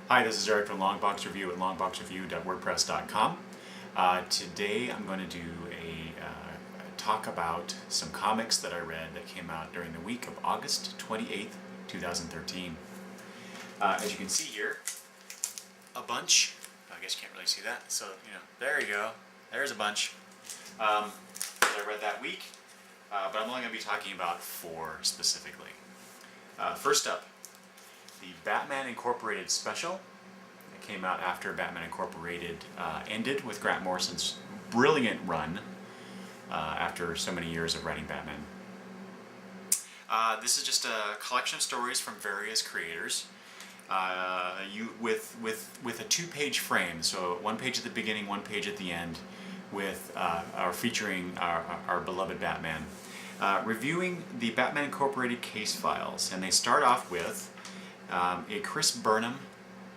Hi, this is Eric from Longbox Review at longboxreview.wordpress.com. Today I'm going to do a talk about some comics that I read that came out during the week of August 28th, 2013. As you can see here, a bunch. I guess you can't really see that, so there you go. There's a bunch that I read that week, but I'm only going to be talking about 4 specifically. First up, the Batman Incorporated special that came out after Batman Incorporated ended with Grant Morrison's brilliant run after so many years of writing Batman. This is just a collection of stories from various creators with a 2-page frame, so 1 page at the beginning, 1 page at the end, with featuring our beloved Batman. Reviewing the Batman Incorporated case files, and they start off with a Chris Burnham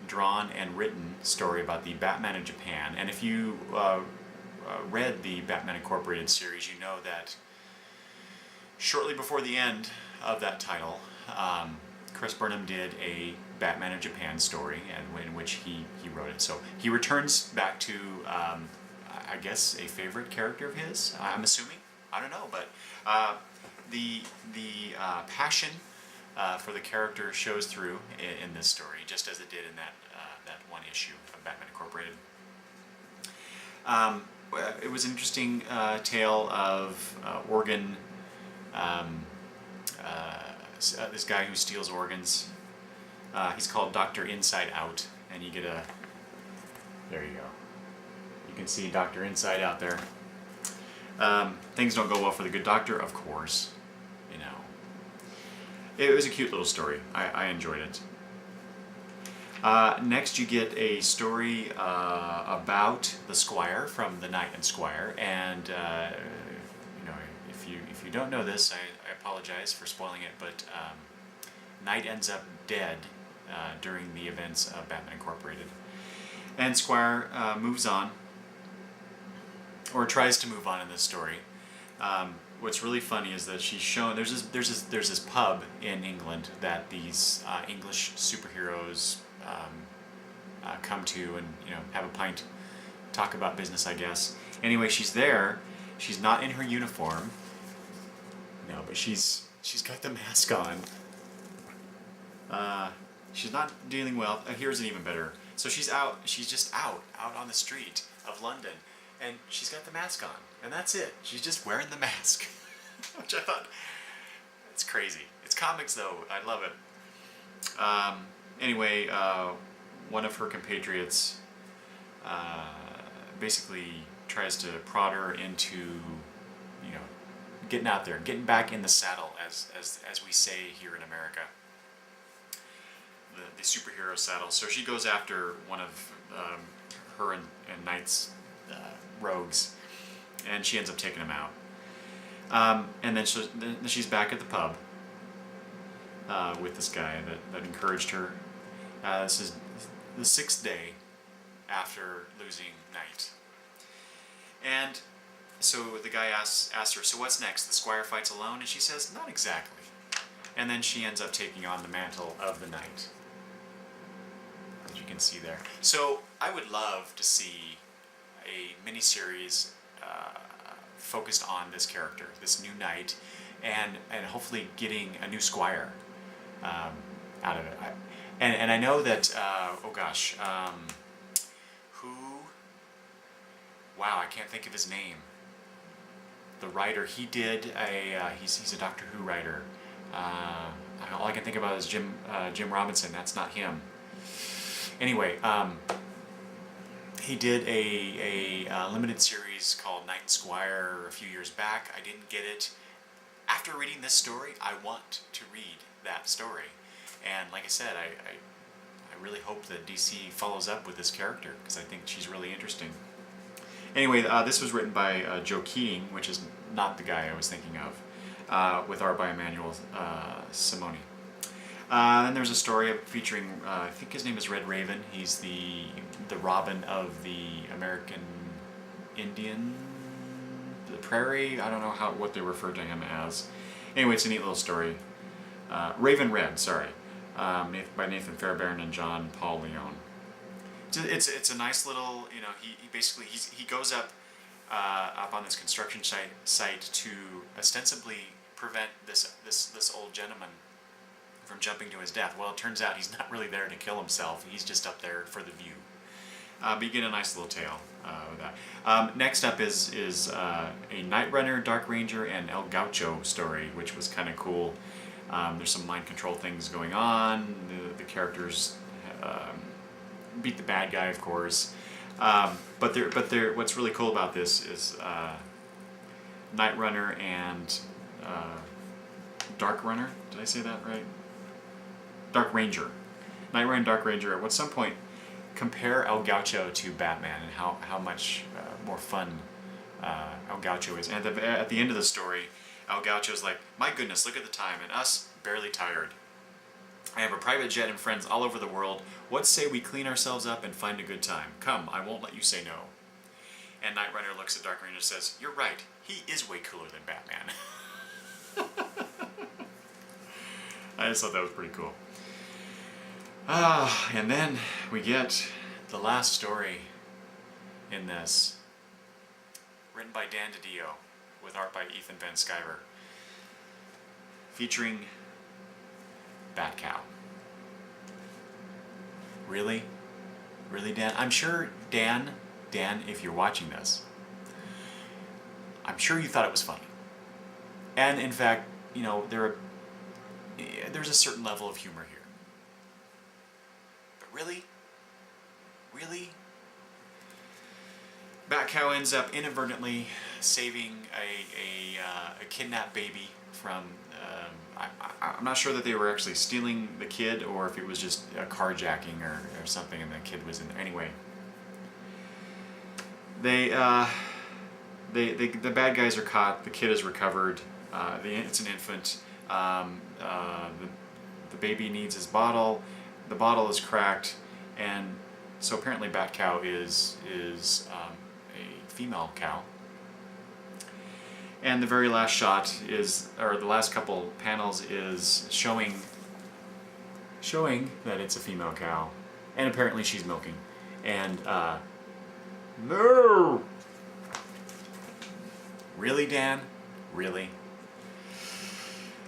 drawn and written story about the Batman of Japan. And if you read the Batman Incorporated series, you know that shortly before the end of that title, Chris Burnham did a Batman of Japan story in which he wrote it. So he returns back to, I guess, a favorite character of his, I'm assuming. I don't know, but the passion for the character shows through in this story, just as it did in that one issue of Batman Incorporated. It was an interesting tale of organ. This guy who steals organs. He's called Dr. Inside Out, and you get a. There you go. You can see Dr. Inside Out there. Things don't go well for the good doctor, of course. It was a cute little story. I enjoyed it. Next, you get a story about the Squire from the Knight and Squire, and if you don't know this, I apologize for spoiling it, but Knight ends up dead during the events of Batman Incorporated, and Squire moves on, or tries to move on in this story. What's really funny is that she's shown there's this pub in England that these English superheroes come to and have a pint, talk about business, I guess. Anyway, she's there. She's not in her uniform. No, but she's got the mask on. She's not dealing well. Here's an even better. So she's out. She's just out on the street of London. And she's got the mask on, and that's it. She's just wearing the mask, which I thought, it's crazy. It's comics, though. I love it. Anyway, one of her compatriots basically tries to prod her into, getting out there, getting back in the saddle, as we say here in America. The superhero saddle. So she goes after one of her and Knight's rogues, and she ends up taking him out. And then she's back at the pub with this guy that encouraged her. This is the 6th day after losing Knight. And so the guy asks her, so what's next? The Squire fights alone? And she says, not exactly. And then she ends up taking on the mantle of the Knight, as you can see there. So I would love to see a miniseries focused on this character, this new Knight, and hopefully getting a new Squire out of it. And I know that, wow, I can't think of his name. The writer, he did he's a Doctor Who writer. All I can think about is Jim Robinson. That's not him. Anyway, he did a limited series called Knight and Squire a few years back. I didn't get it. After reading this story, I want to read that story. And like I said, I really hope that DC follows up with this character, because I think she's really interesting. Anyway, this was written by Joe Keating, which is not the guy I was thinking of, with art by Emmanuel Simoni. And there's a story featuring, I think his name is Red Raven. He's the Robin of the American Indian, the Prairie. I don't know what they refer to him as. Anyway, it's a neat little story. Raven Red, sorry. by Nathan Fairbairn and John Paul Leone. It's a nice little, you know, he basically he goes up on this construction site to ostensibly prevent this old gentleman from jumping to his death. Well, it turns out he's not really there to kill himself. He's just up there for the view. But you get a nice little tale with that. Next up is a Night Runner, Dark Ranger, and El Gaucho story, which was kind of cool. There's some mind control things going on. The characters beat the bad guy, of course. But what's really cool about this is Night Runner and Dark Runner. Did I say that right? Dark Ranger. Night Runner and Dark Ranger at some point compare El Gaucho to Batman and how much more fun El Gaucho is. And at the end of the story, El Gaucho's like, my goodness, look at the time, and us barely tired. I have a private jet and friends all over the world. What say we clean ourselves up and find a good time? Come, I won't let you say no. And Night Runner looks at Dark Ranger and says, you're right, he is way cooler than Batman. I just thought that was pretty cool. And then we get the last story in this, written by Dan DiDio, with art by Ethan Van Sciver, featuring Bat Cow. Really? Really, Dan? I'm sure, Dan, if you're watching this, I'm sure you thought it was funny. And in fact, you know, there's a certain level of humor here. But really? Really? Bat Cow ends up inadvertently saving a kidnapped baby from... I'm not sure that they were actually stealing the kid or if it was just a carjacking or something and the kid was in there. Anyway, the bad guys are caught. The kid is recovered. It's an infant. The baby needs his bottle. The bottle is cracked, and so apparently Bat Cow is a female cow. And the very last shot or the last couple panels is showing that it's a female cow, and apparently she's milking. And no, really, Dan, really.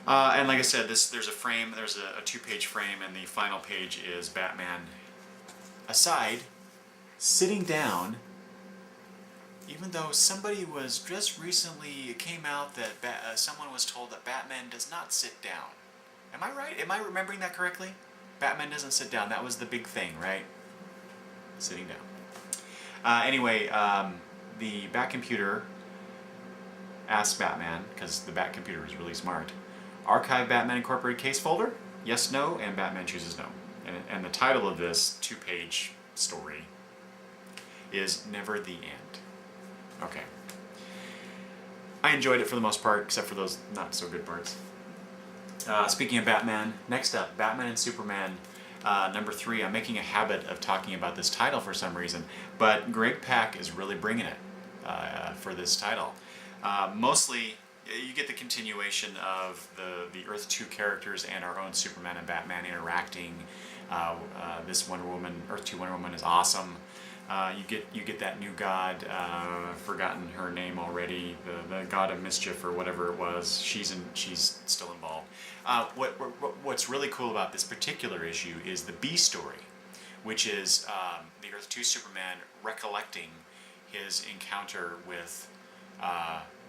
And like I said, there's a frame. There's a 2-page frame, and the final page is Batman aside, sitting down. Even though somebody was just recently, it came out that someone was told that Batman does not sit down. Am I right? Am I remembering that correctly? Batman doesn't sit down. That was the big thing, right? Sitting down. Anyway, the Batcomputer asks Batman, because the Batcomputer is really smart, archive Batman Incorporated case folder? Yes, no, and Batman chooses no. And the title of this 2-page story is Never the End. Okay. I enjoyed it for the most part, except for those not so good parts. Speaking of Batman, next up, Batman and Superman number 3. I'm making a habit of talking about this title for some reason, but Greg Pak is really bringing it for this title. Mostly, you get the continuation of the Earth 2 characters and our own Superman and Batman interacting. This Earth 2 Wonder Woman is awesome. You get that new god, I've forgotten her name already, the god of mischief or whatever it was. She's still involved. What's really cool about this particular issue is the B story, which is the Earth 2 Superman recollecting his encounter with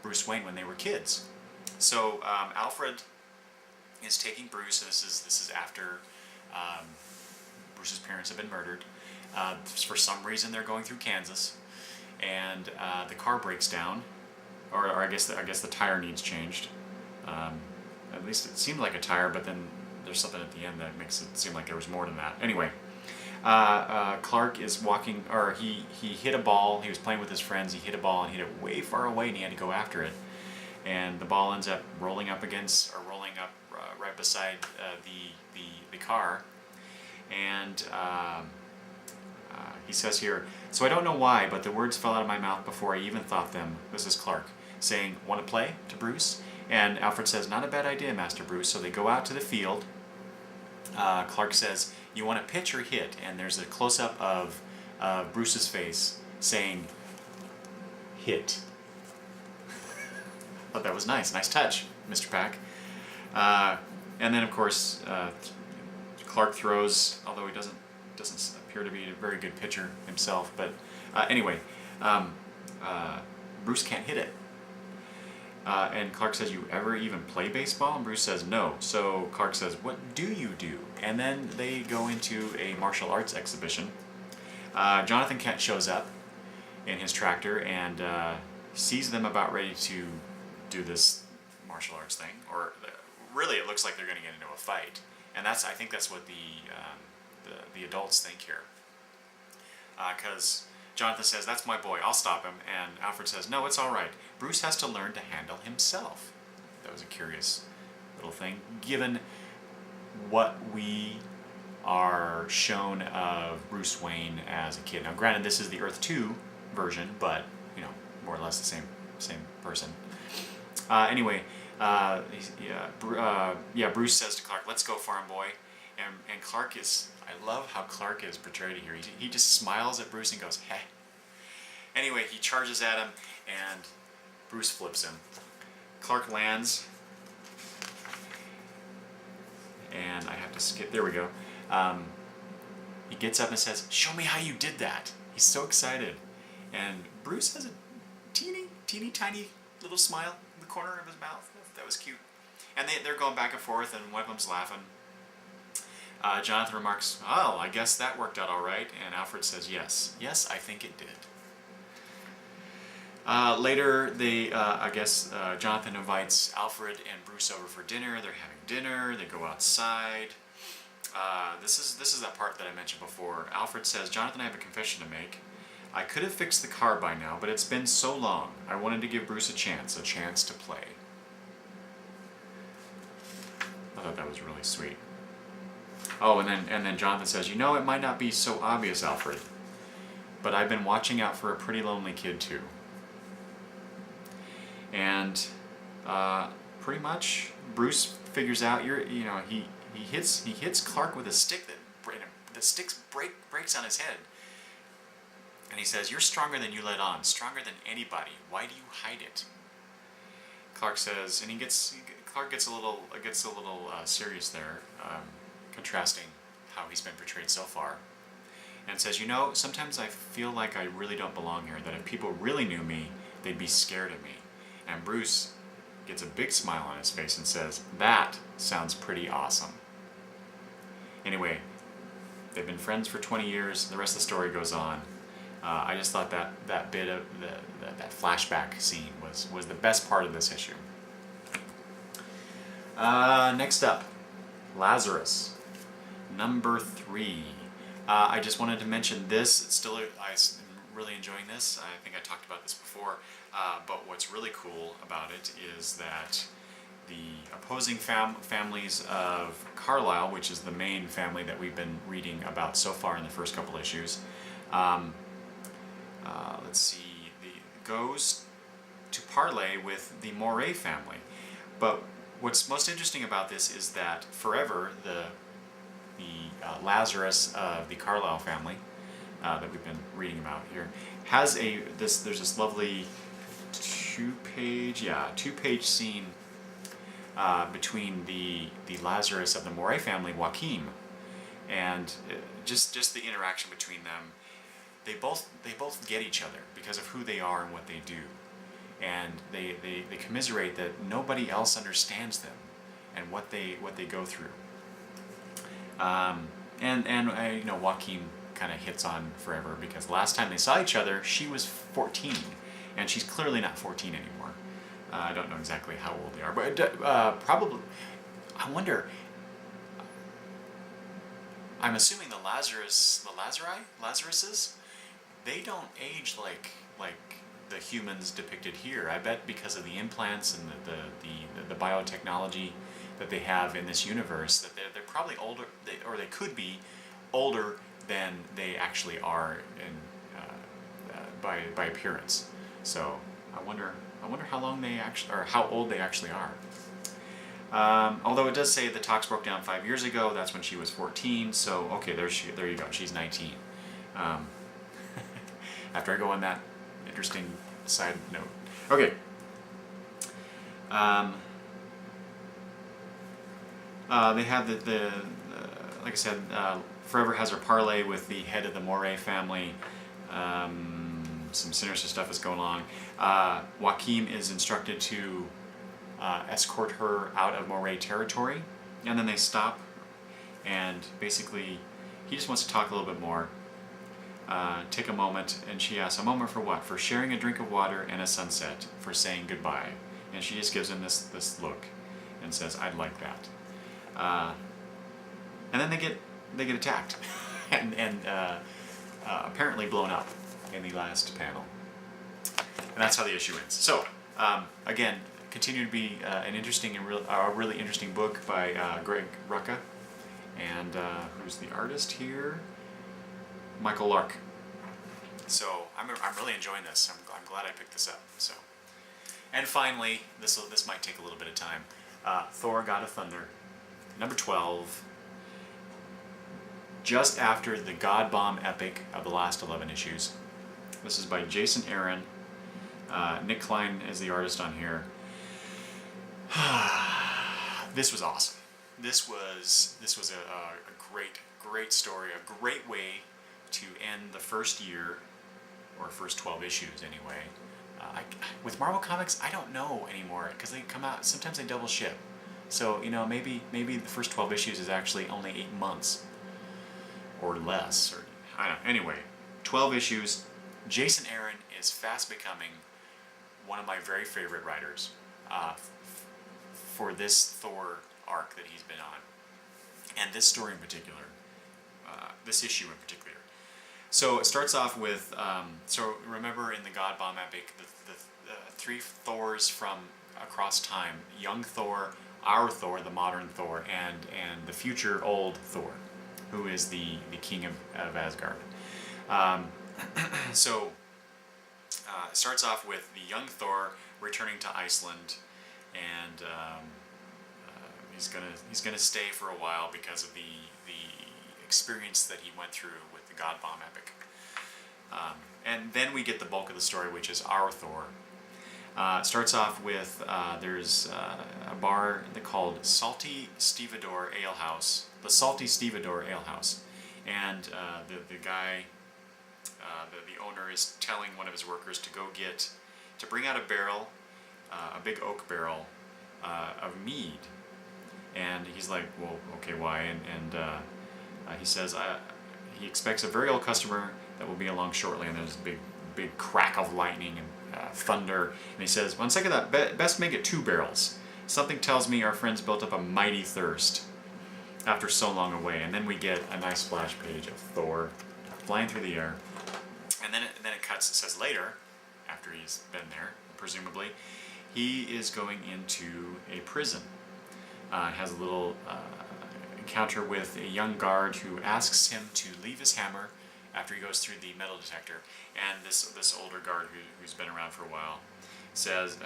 Bruce Wayne when they were kids. So Alfred is taking Bruce, and this is after Bruce's parents have been murdered. For some reason, they're going through Kansas, and the car breaks down, or I guess the tire needs changed. At least it seemed like a tire, but then there's something at the end that makes it seem like there was more than that. Anyway, Clark is walking, or he hit a ball. He was playing with his friends. He hit a ball and hit it way far away, and he had to go after it. And the ball ends up rolling up right beside the car, and. He says here, so I don't know why, but the words fell out of my mouth before I even thought them. This is Clark saying, want to play? To Bruce. And Alfred says, not a bad idea, Master Bruce. So they go out to the field, Clark says, "You want to pitch or hit?" And there's a close-up of Bruce's face saying, "Hit." I thought that was nice. Nice touch, Mr. Pack. And then, of course, Clark throws, although he doesn't appear to be a very good pitcher himself. But anyway, Bruce can't hit it. And Clark says, "You ever even play baseball?" And Bruce says, "No." So Clark says, "What do you do?" And then they go into a martial arts exhibition. Jonathan Kent shows up in his tractor and sees them about ready to do this martial arts thing. Or really, it looks like they're going to get into a fight. And I think that's what the adults think here. Because Jonathan says, "That's my boy, I'll stop him." And Alfred says, "No, it's all right. Bruce has to learn to handle himself." That was a curious little thing, given what we are shown of Bruce Wayne as a kid. Now, granted, this is the Earth 2 version, but, more or less the same person. Anyway, Bruce says to Clark, "Let's go, farm boy." And Clark is, I love how Clark is portrayed here. He just smiles at Bruce and goes, "Heh." Anyway, he charges at him, and Bruce flips him. Clark lands, and I have to skip, there we go. He gets up and says, "Show me how you did that." He's so excited. And Bruce has a teeny tiny little smile in the corner of his mouth. That was cute. And they're going back and forth, and one of them's laughing. Jonathan remarks, "Oh, I guess that worked out all right." And Alfred says, Yes, I think it did." Later, Jonathan invites Alfred and Bruce over for dinner. They're having dinner. They go outside. This is that part that I mentioned before. Alfred says, "Jonathan, I have a confession to make. I could have fixed the car by now, but it's been so long. I wanted to give Bruce a chance to play." I thought that was really sweet. Oh, and then Jonathan says, "It might not be so obvious, Alfred, but I've been watching out for a pretty lonely kid too." And pretty much Bruce figures out he hits Clark with a stick the stick breaks on his head. And he says, "You're stronger than you let on, stronger than anybody. Why do you hide it?" Clark says, and Clark gets a little serious there, contrasting how he's been portrayed so far, and says, "Sometimes I feel like I really don't belong here, that if people really knew me, they'd be scared of me." And Bruce gets a big smile on his face and says, "That sounds pretty awesome." Anyway, they've been friends for 20 years. The rest of the story goes on. I just thought that bit of that flashback scene was the best part of this issue. Next up, Lazarus, number 3. I just wanted to mention this. I'm really enjoying this. I think I talked about this before. But what's really cool about it is that the opposing families of Carlisle, which is the main family that we've been reading about so far in the first couple issues, goes to parley with the Moray family. But what's most interesting about this is that Forever, the Lazarus of the Carlisle family that we've been reading about here, has there's this lovely two-page scene between the Lazarus of the Moray family, Joachim, and just the interaction between them. They both get each other because of who they are and what they do, and they commiserate that nobody else understands them and what they go through. Joachim kind of hits on Forever because last time they saw each other, she was 14, and she's clearly not 14 anymore. I don't know exactly how old they are, but probably. I wonder. I'm assuming the Lazaruses, they don't age like the humans depicted here. I bet because of the implants and the biotechnology that they have in this universe, that they're probably older, or they could be older than they actually are by appearance. So I wonder how long they actually, or how old they actually are. Although it does say the talks broke down 5 years ago. That's when she was 14. So okay, there you go. She's 19. Um, after I go on that interesting side note. Okay. They have the like I said, Forever has her parlay with the head of the Moray family. Some sinister stuff is going on. Joachim is instructed to escort her out of Moray territory, and then they stop, and basically he just wants to talk a little bit more. Take a moment, and she asks, a moment for what? For sharing a drink of water and a sunset, for saying goodbye. And she just gives him this look and says, I'd like that. And then they get attacked and apparently blown up in the last panel. And that's how the issue ends. So, again, continue to be an interesting and really interesting book by Greg Rucka. And who's the artist here? Michael Lark. So I'm really enjoying this. I'm glad I picked this up. So, and finally, this might take a little bit of time. Thor: God of Thunder, number 12. Just after the God Bomb epic of the last 11 issues. This is by Jason Aaron. Nick Klein is the artist on here. This was awesome. This was a great story, a great way to end the first year, or first 12 issues anyway. With Marvel Comics, I don't know anymore, because they come out, sometimes they double ship. So, maybe the first 12 issues is actually only 8 months. Or less, or I don't know. Anyway, 12 issues. Jason Aaron is fast becoming one of my very favorite writers for this Thor arc that he's been on, and this story in particular, this issue in particular. So it starts off with, so remember in the God Bomb epic, the three Thors from across time: young Thor, our Thor, the modern Thor, and the future old Thor, who is the king of Asgard. So it starts off with the young Thor returning to Iceland, and he's gonna stay for a while because of the experience that he went through with the God Bomb epic. And then we get the bulk of the story, which is our Thor. It starts off with there's a bar called Salty Stevedore Ale House, the Salty Stevedore Ale House, and the guy, the owner, is telling one of his workers to bring out a barrel, a big oak barrel of mead, and he's like, well, okay, why? And he says he expects a very old customer that will be along shortly, and there's a big crack of lightning and thunder, and he says, one second, that best make it 2 barrels. Something tells me our friends built up a mighty thirst after so long away. And then we get a nice splash page of Thor flying through the air, and then it cuts. It says later, after he's been there, presumably, he is going into a prison. Has a little encounter with a young guard who asks him to leave his hammer after he goes through the metal detector, and this older guard who's been around for a while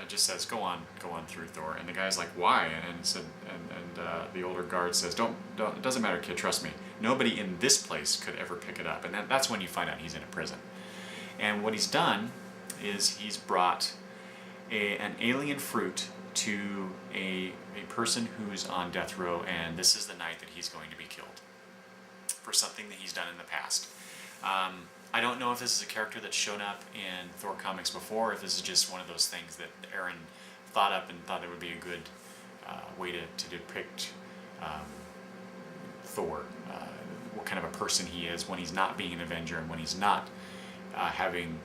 just says go on through, Thor. And the guy's like, why? And the older guard says, don't it doesn't matter, kid, trust me, nobody in this place could ever pick it up. And that's when you find out he's in a prison. And what he's done is he's brought an alien fruit to a person who's on death row, and this is the night that he's going to be killed for something that he's done in the past. I don't know if this is a character that's shown up in Thor comics before, or if this is just one of those things that Aaron thought up and thought it would be a good way to depict Thor, what kind of a person he is when he's not being an Avenger and when he's not having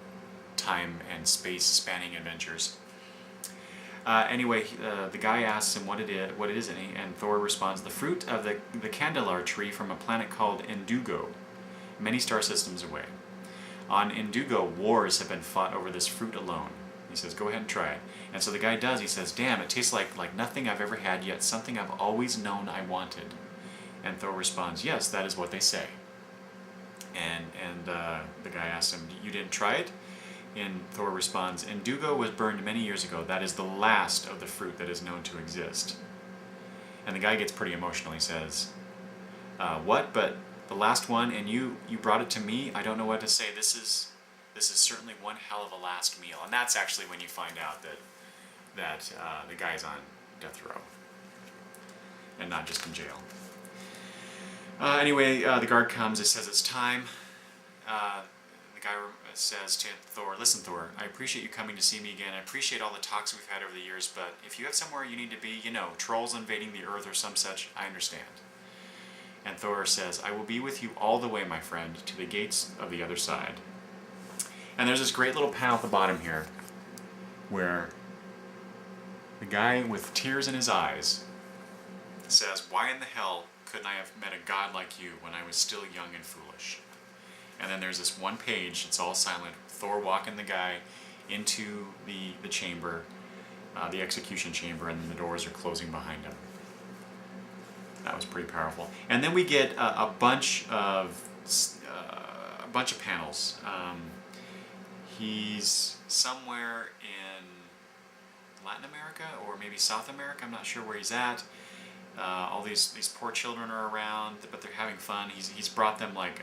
time and space spanning adventures. Anyway, the guy asks him what it is, and Thor responds, the fruit of the Candelar tree from a planet called Indugo, many star systems away. On Indugo, wars have been fought over this fruit alone. He says, go ahead and try it. And so the guy does. He says, damn, it tastes like nothing I've ever had, yet something I've always known I wanted. And Thor responds, yes, that is what they say. And the guy asks him, you didn't try it? And Thor responds, Indugo was burned many years ago. That is the last of the fruit that is known to exist. And the guy gets pretty emotional. He says, what? But the last one, and you brought it to me? I don't know what to say. This is certainly one hell of a last meal. And that's actually when you find out that the guy's on death row and not just in jail. Anyway, the guard comes. It says it's time. The guy says to Thor, listen, Thor, I appreciate you coming to see me again. I appreciate all the talks we've had over the years, but if you have somewhere you need to be, trolls invading the earth or some such, I understand. And Thor says, I will be with you all the way, my friend, to the gates of the other side. And there's this great little panel at the bottom here where the guy with tears in his eyes says, why in the hell couldn't I have met a god like you when I was still young and foolish? And then there's this one page, it's all silent, Thor walking the guy into the chamber, the execution chamber, and then the doors are closing behind him. That was pretty powerful. And then we get a bunch of panels. He's somewhere in Latin America or maybe South America. I'm not sure where he's at. All these poor children are around, but they're having fun. He's brought them like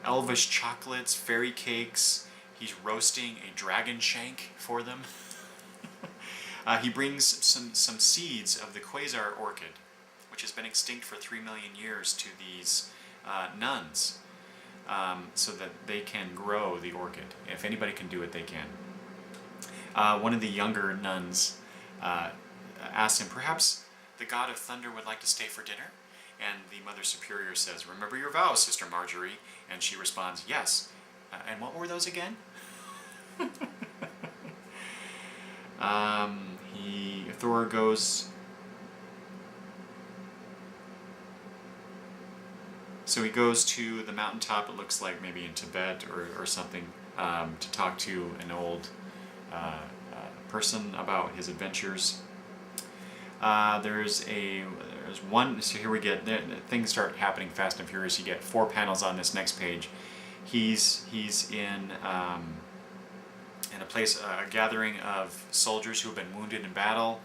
elvish chocolates, fairy cakes. He's roasting a dragon shank for them. He brings some seeds of the quasar orchid, which has been extinct for 3 million years, to these nuns, so that they can grow the orchid. If anybody can do it, they can. One of the younger nuns asks him, perhaps the god of thunder would like to stay for dinner? And the Mother Superior says, remember your vows, Sister Marjorie. And she responds, yes. And what were those again? Thor goes... So he goes to the mountaintop, it looks like maybe in Tibet or something, to talk to an old person about his adventures. There's one, so here we get, things start happening fast and furious. You get 4 panels on this next page. He's in a place, a gathering of soldiers who have been wounded in battle.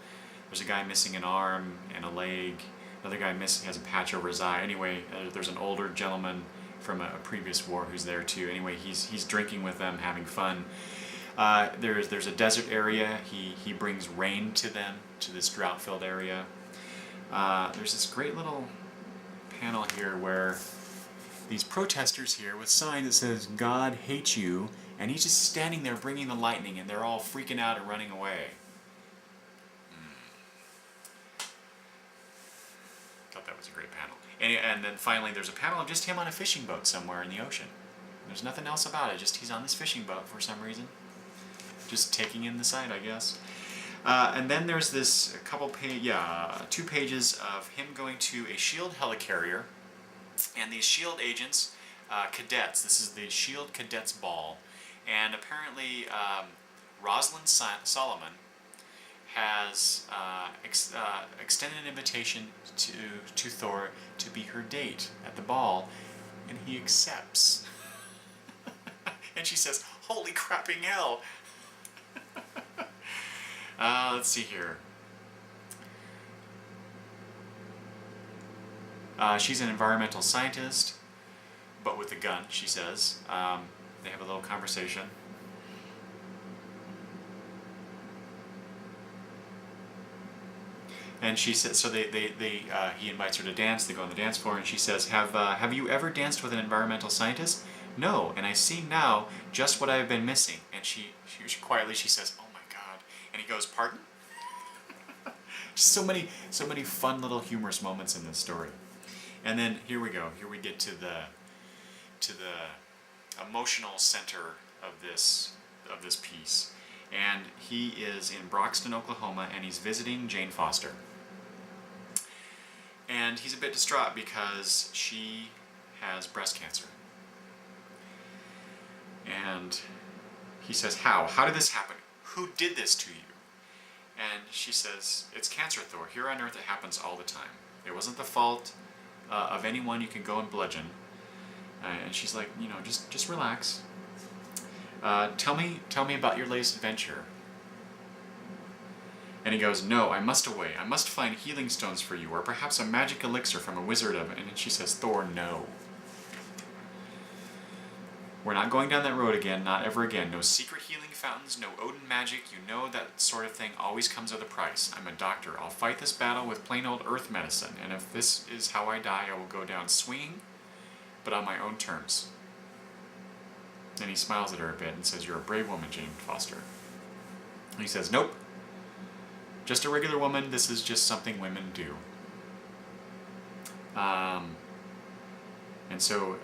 There's a guy missing an arm and a leg. Another guy has a patch over his eye. Anyway, there's an older gentleman from a previous war who's there too. Anyway, he's drinking with them, having fun. There's a desert area. He brings rain to them, to this drought-filled area. There's this great little panel here where these protesters here with sign that says, God hates you, and he's just standing there bringing the lightning, and they're all freaking out and running away. Thought that was a great panel. And then finally there's a panel of just him on a fishing boat somewhere in the ocean. There's nothing else about it, just he's on this fishing boat for some reason. Just taking in the sight, I guess. And then there's this 2 pages of him going to a SHIELD helicarrier, and these SHIELD agents, cadets, this is the SHIELD Cadets Ball, and apparently Rosalind Solomon has extended an invitation to Thor to be her date at the ball, and he accepts. And she says, holy crapping hell! Let's see here. She's an environmental scientist, but with a gun, she says. They have a little conversation. And she says, so he invites her to dance. They go on the dance floor, and she says, "Have you ever danced with an environmental scientist?" "No, and I see now just what I have been missing." And she quietly says, "Oh my God!" And he goes, "Pardon?" Just so many fun little humorous moments in this story. And then here we go. Here we get to the emotional center of this piece. And he is in Broxton, Oklahoma, and he's visiting Jane Foster. And he's a bit distraught because she has breast cancer. And he says, How did this happen? Who did this to you?" And she says, "It's cancer, Thor. Here on Earth it happens all the time. It wasn't the fault of anyone you can go and bludgeon." And she's like, just relax. Tell me about your latest adventure. And he goes, no, I must away. I must find healing stones for you, or perhaps a magic elixir from a wizard of it. And she says, Thor, no. We're not going down that road again, not ever again. No secret healing fountains, no Odin magic. You know that sort of thing always comes with a price. I'm a doctor. I'll fight this battle with plain old earth medicine. And if this is how I die, I will go down swinging, but on my own terms. And he smiles at her a bit and says, you're a brave woman, Jane Foster. And he says, nope. Just a regular woman, this is just something women do. And so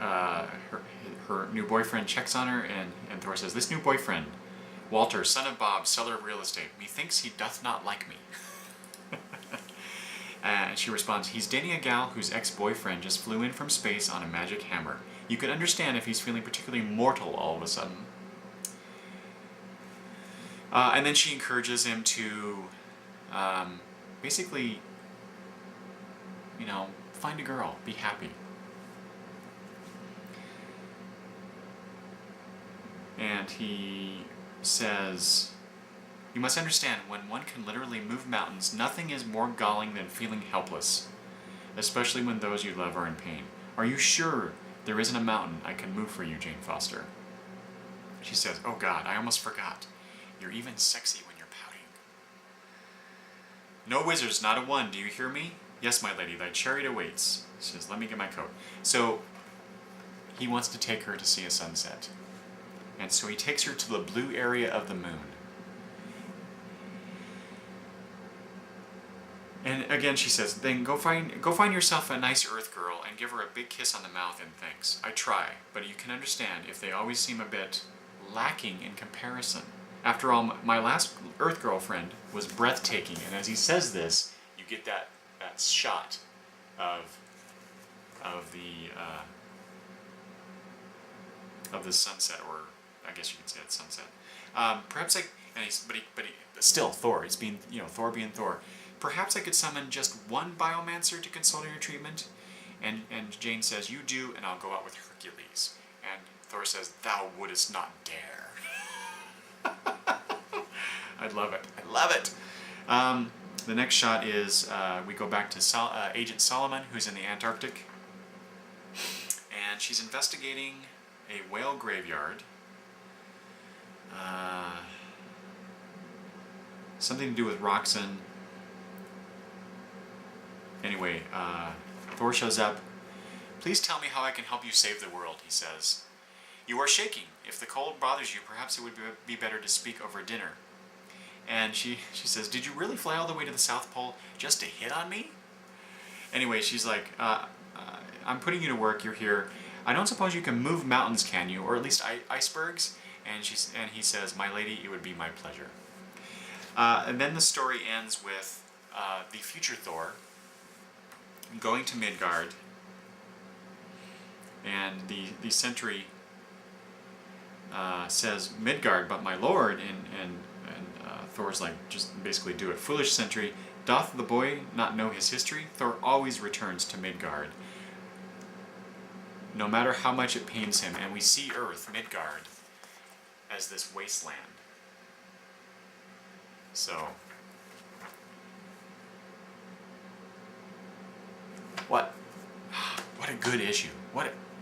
her new boyfriend checks on her, and Thor says, this new boyfriend, Walter, son of Bob, seller of real estate, methinks he doth not like me. And she responds, he's dating a gal whose ex-boyfriend just flew in from space on a magic hammer. You could understand if he's feeling particularly mortal all of a sudden. And then she encourages him to basically, find a girl, be happy. And he says, you must understand, when one can literally move mountains, nothing is more galling than feeling helpless, especially when those you love are in pain. Are you sure there isn't a mountain I can move for you, Jane Foster? She says, oh God, I almost forgot. You're even sexy when you're pouting. No wizards, not a one, do you hear me? Yes, my lady, thy chariot awaits. She says, let me get my coat. So, he wants to take her to see a sunset. And so he takes her to the blue area of the moon. And again she says, then go find yourself a nice earth girl and give her a big kiss on the mouth and thanks. I try, but you can understand if they always seem a bit lacking in comparison. After all, my last earth girlfriend was breathtaking, and as he says this, you get that shot of the sunset, or I guess you could say it's sunset. Still Thor. It's being Thor being Thor. Perhaps I could summon just one biomancer to consult in your treatment. And Jane says, you do, and I'll go out with Hercules. And Thor says, thou wouldest not dare. I love it. I love it. The next shot is we go back to Agent Solomon, who's in the Antarctic, and she's investigating a whale graveyard. Something to do with Roxanne. Anyway, Thor shows up. Please tell me how I can help you save the world, he says. You are shaking. If the cold bothers you, perhaps it would be better to speak over dinner. And she says, did you really fly all the way to the South Pole just to hit on me? Anyway, she's like, I'm putting you to work, you're here. I don't suppose you can move mountains, can you? Or at least icebergs? And he says, my lady, it would be my pleasure. And then the story ends with the future Thor going to Midgard, and the sentry says, Midgard, but my lord, and Thor's like, just basically do it. Foolish sentry, doth the boy not know his history? Thor always returns to Midgard, no matter how much it pains him, and we see Earth, Midgard, as this wasteland. So, what a good issue.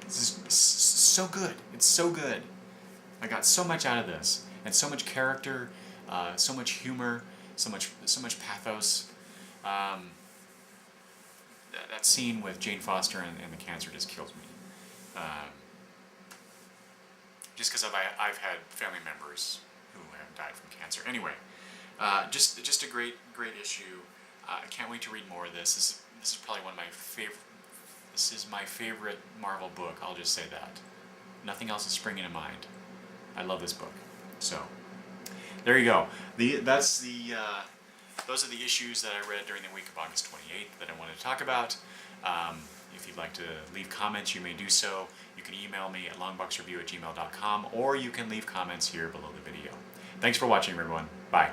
This is so good. It's so good. I got so much out of this, and so much character, so much humor, so much pathos. That scene with Jane Foster and the cancer just kills me. Just because I've had family members who have died from cancer. Anyway, just a great issue. I can't wait to read more of this. This is probably one of my favorite. This is my favorite Marvel book. I'll just say that. Nothing else is springing to mind. I love this book. So there you go. Those are the issues that I read during the week of August 28th that I wanted to talk about. If you'd like to leave comments, you may do so. You can email me at longboxreview@gmail.com, or you can leave comments here below the video. Thanks for watching, everyone. Bye.